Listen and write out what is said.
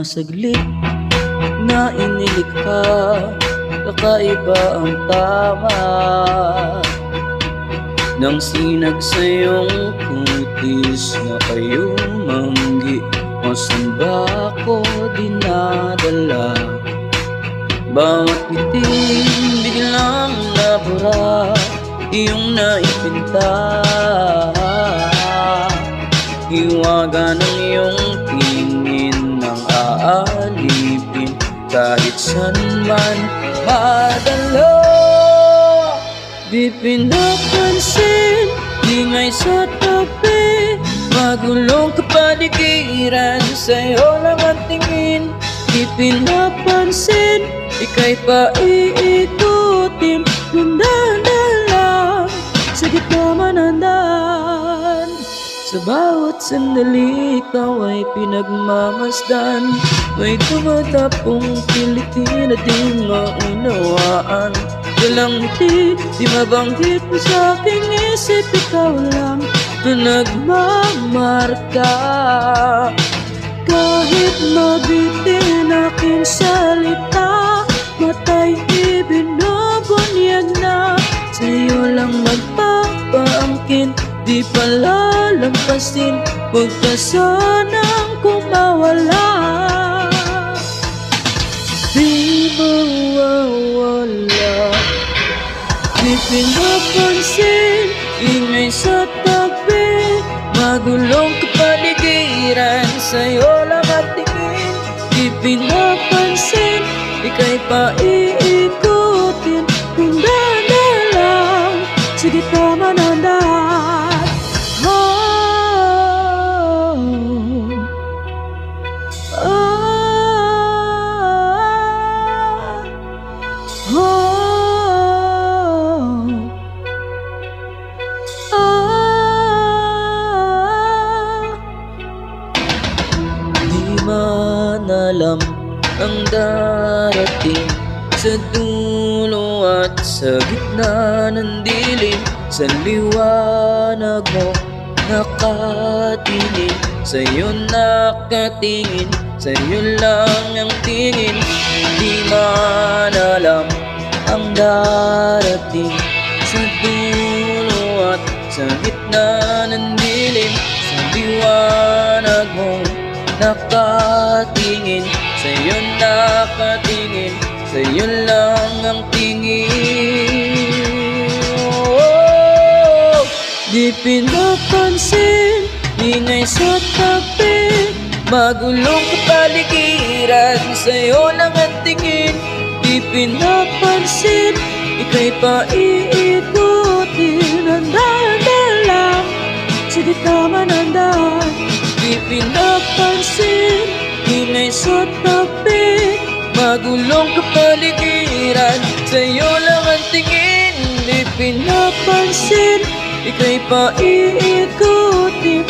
saglit na inilikha, kakaiba ang tama nang sinag sa iyong kutis na kayo manggi. O saan ba ako dinadala? Bawat biting biglang nabura, iyong naipinta. Hiwaga ng iyong tingin nang aalipin, kahit saan man madalo. Di pinapansin, ingay sa tabi, magulong kapaligiran, sa'yo lang ang tingin. Di pinapansin, ika'y paiikutin, nandahan lang sa gitna manandan. Sa bawat sandali, ikaw ay pinagmamasdan. May tumatapong pilitin na di maunawaan. Walang ngiti, di mabanggit mo sa aking isip, ikaw lang na nagmamarka. Kahit mabitin aking salita, matay ibinubunyag na. Sa'yo lang magpapaangkin, di palalampasin, huwag ka sanang kumawala. Di mawawala, di pinapansin, ingay sa tabi, magulong kapaligiran, sa'yo lang at tingin. Di pinapansin, ika'y paiikutin, nandana lang, sige tama nandan. Manalam ang darating sa dulo at sa gitna ng dilim. Sa liwanag mo nakatingin, sa'yo nakatingin, sa'yo lang ang tingin. Di manalam ang darating sa dulo at sa gitna ng dilim. Sa liwanag mo nakatingin, sa'yo nakatingin, sa'yo lang ang tingin. Oh, di pinapansin, ingay sa tabi, magulong kapaligiran, sa'yo lang ang tingin. Di pinapansin, ika'y paiikutin, nandana lang, sige tama nandan. Di pinapansin, ingay sa tabi, magulong kapaligiran, sa'yo lang ang tingin. Di pinapansin, ika'y paiikutin,